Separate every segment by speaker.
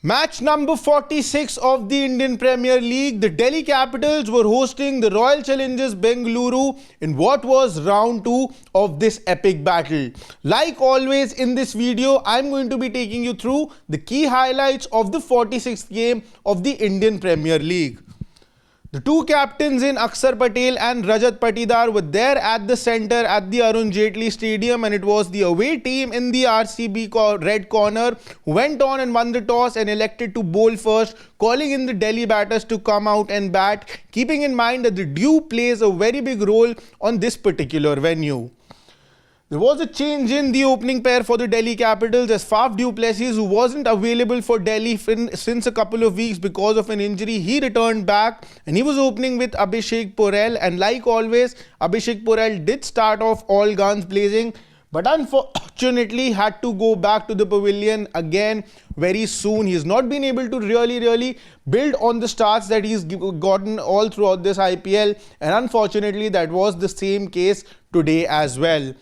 Speaker 1: Match number 46 of the Indian Premier League. The Delhi Capitals were hosting the Royal Challengers Bengaluru in what was round 2 of this epic battle. Like always in this video, I'm going to be taking you through the key highlights of the 46th game of the Indian Premier League. The two captains in Akshar Patel and Rajat Patidar were there at the centre at the Arun Jaitley Stadium, and it was the away team in the RCB red corner who went on and won the toss and elected to bowl first, calling in the Delhi batters to come out and bat, keeping in mind that the dew plays a very big role on this particular venue. There was a change in the opening pair for the Delhi Capitals as Faf du Plessis, who wasn't available for Delhi since a couple of weeks because of an injury, he returned back and he was opening with Abhishek Porel. And like always, Abhishek Porel did start off all guns blazing, but unfortunately had to go back to the pavilion again very soon. He's not been able to really build on the starts that he's gotten all throughout this IPL, and unfortunately that was the same case today as well.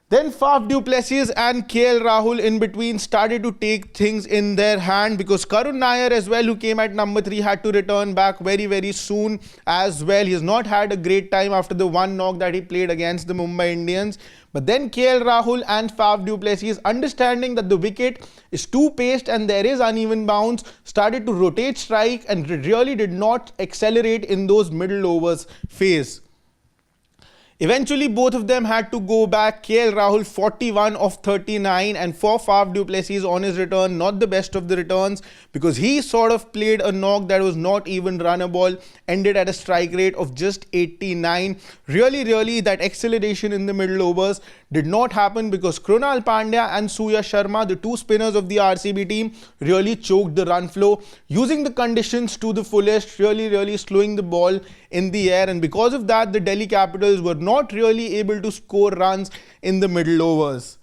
Speaker 1: Then Faf du Plessis and KL Rahul in between started to take things in their hand, because Karun Nair as well, who came at number 3, had to return back very soon as well. He has not had a great time after the one knock that he played against the Mumbai Indians. But then KL Rahul and Faf du Plessis, understanding that the wicket is too paced and there is uneven bounce, started to rotate strike and really did not accelerate in those middle overs phase. Eventually, both of them had to go back. KL Rahul 41 of 39, and for Faf du Plessis on his return, not the best of the returns, because he sort of played a knock that was not even run a ball, ended at a strike rate of just 89. Really that acceleration in the middle overs did not happen, because Krunal Pandya and Surya Sharma, the two spinners of the RCB team, really choked the run flow, using the conditions to the fullest, really slowing the ball in the air, and because of that the Delhi Capitals were not really able to score runs in the middle overs.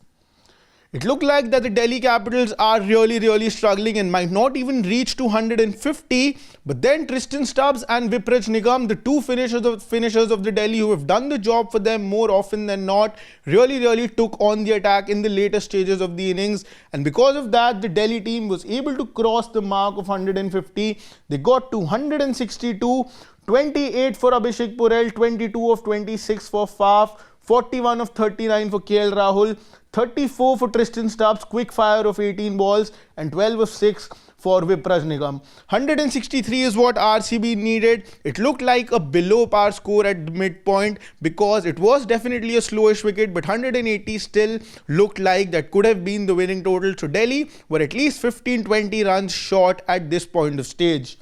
Speaker 1: It looked like that the Delhi Capitals are really struggling and might not even reach 250, but then Tristan Stubbs and Virat Kohli, the two finishers of the Delhi, who have done the job for them more often than not, really took on the attack in the later stages of the innings, and because of that the Delhi team was able to cross the mark of 150. They got to 162, 28 for Abhishek Porel, 22 of 26 for Faf, 41 of 39 for KL Rahul, 34 for Tristan Stubbs, quick fire of 18 balls, and 12 of 6 for Virat Kohli. 163 is what RCB needed. It looked like a below par score at the midpoint, because it was definitely a slowish wicket, but 180 still looked like that could have been the winning total. So Delhi were at least 15-20 runs short at this point of stage.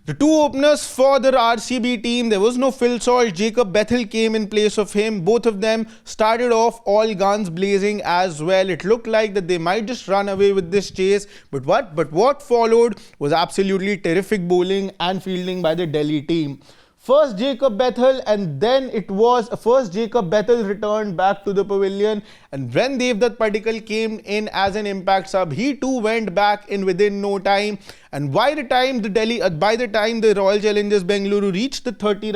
Speaker 1: The two openers for the RCB team, there was no Phil Salt. Jacob Bethel came in place of him. Both of them started off all guns blazing as well. It looked like that they might just run away with this chase. But what followed was absolutely terrific bowling and fielding by the Delhi team. First Jacob Bethel, and then it was Jacob Bethel returned back to the pavilion, and when Devdutt Padikkal came in as an impact sub, he too went back in within no time. And by the time the Royal Challengers Bengaluru reached the 20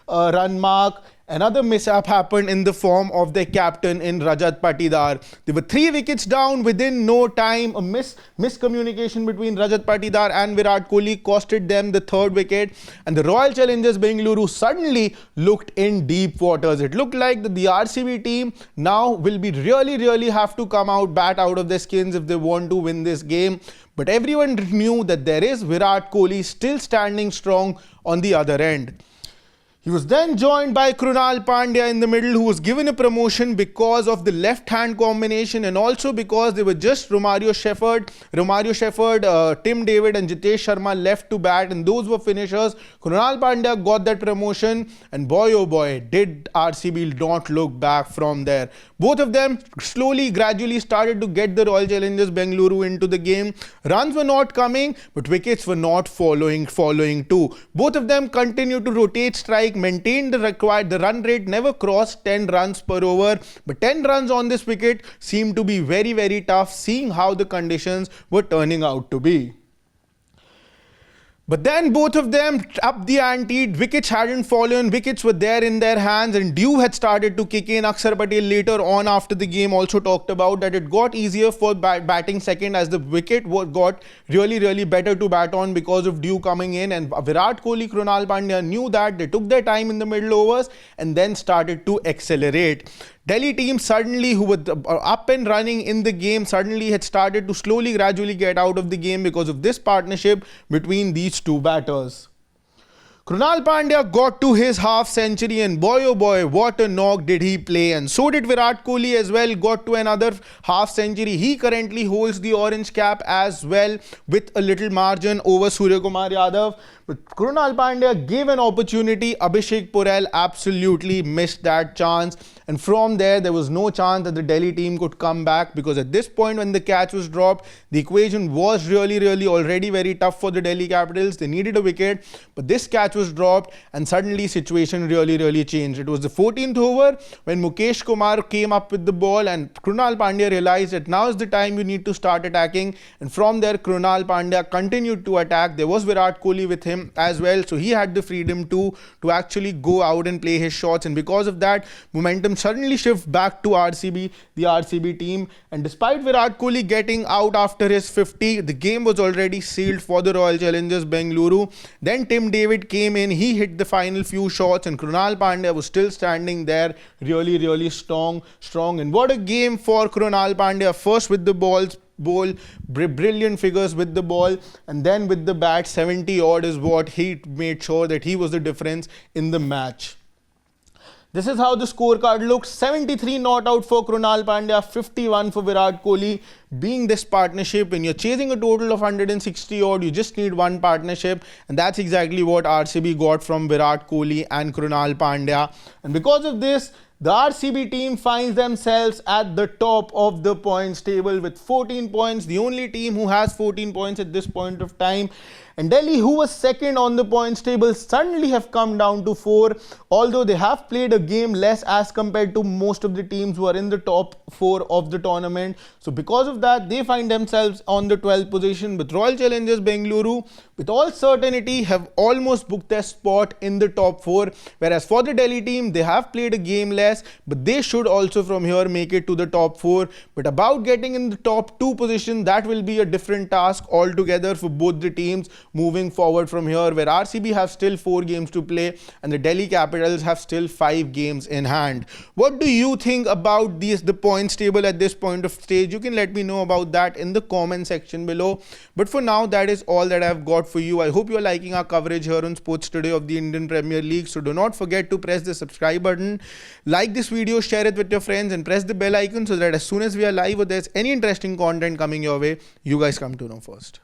Speaker 1: run mark, another mishap happened in the form of their captain in Rajat Patidar. They were 3 wickets down within no time. A miscommunication between Rajat Patidar and Virat Kohli costed them the 3rd wicket, and the Royal Challengers Bengaluru suddenly looked in deep waters. It looked like that the RCB team now will be really have to come out, bat out of their skins if they want to win this game. But everyone knew that there is Virat Kohli still standing strong on the other end. He was then joined by Krunal Pandya in the middle, who was given a promotion because of the left-hand combination, and also because they were just Romario Shepherd, Tim David and Jitesh Sharma left to bat, and those were finishers. Krunal Pandya got that promotion, and boy oh boy, did RCB not look back from there. Both of them gradually started to get the Royal Challengers Bengaluru into the game. Runs were not coming, but wickets were not following too. Both of them continued to rotate strike, maintained the run rate, never crossed 10 runs per over, but 10 runs on this wicket seemed to be very tough, seeing how the conditions were turning out to be. But then both of them upped the ante. Wickets hadn't fallen. Wickets were there in their hands, and dew had started to kick in. Akshar Patel later on after the game also talked about that it got easier for batting second as the wicket got really better to bat on because of dew coming in. And Virat Kohli, Krunal Pandya knew that. They took their time in the middle overs and then started to accelerate. Delhi team suddenly, who were up and running in the game, suddenly had started to slowly, gradually get out of the game because of this partnership between these two batters. Krunal Pandya got to his half century, and boy oh boy, what a knock did he play. And so did Virat Kohli as well, got to another half century. He currently holds the orange cap as well with a little margin over Suryakumar Yadav. But Krunal Pandya gave an opportunity. Abhishek Purell absolutely missed that chance. And from there was no chance that the Delhi team could come back, because at this point when the catch was dropped, the equation was really already very tough for the Delhi Capitals. They needed a wicket, but this catch was dropped and suddenly situation really changed. It was the 14th over when Mukesh Kumar came up with the ball, and Krunal Pandya realized that now is the time you need to start attacking. And from there Krunal Pandya continued to attack. There was Virat Kohli with him as well, so he had the freedom to actually go out and play his shots, and because of that momentum suddenly shift back to RCB, the RCB team. And despite Virat Kohli getting out after his 50, the game was already sealed for the Royal Challengers Bengaluru. Then Tim David came in, he hit the final few shots, and Krunal Pandya was still standing there really strong. And what a game for Krunal Pandya. First with the ball, brilliant figures with the ball, and then with the bat, 70 odd is what he made sure that he was the difference in the match. This is how the scorecard looks. 73 not out for Krunal Pandya, 51 for Virat Kohli. Being this partnership, when you're chasing a total of 160 odd, you just need one partnership, and that's exactly what RCB got from Virat Kohli and Krunal Pandya. And because of this, the RCB team finds themselves at the top of the points table with 14 points, the only team who has 14 points at this point of time. And Delhi, who was second on the points table, suddenly have come down to 4, although they have played a game less as compared to most of the teams who are in the top 4 of the tournament. So because of that, they find themselves on the 12th position. But Royal Challengers Bengaluru, with all certainty, have almost booked their spot in the top 4. Whereas for the Delhi team, they have played a game less, but they should also from here make it to the top 4. But about getting in the top 2 position, that will be a different task altogether for both the teams moving forward from here, where RCB have still 4 games to play and the Delhi Capitals have still 5 games in hand. What do you think about the points table at this point of stage? You can let me know about that in the comment section below. But for now, that is all that I've got for you. I hope you're liking our coverage here on Sports Today of the Indian Premier League. So do not forget to press the subscribe button, like this video, share it with your friends, and press the bell icon so that as soon as we are live or there's any interesting content coming your way, you guys come to know first.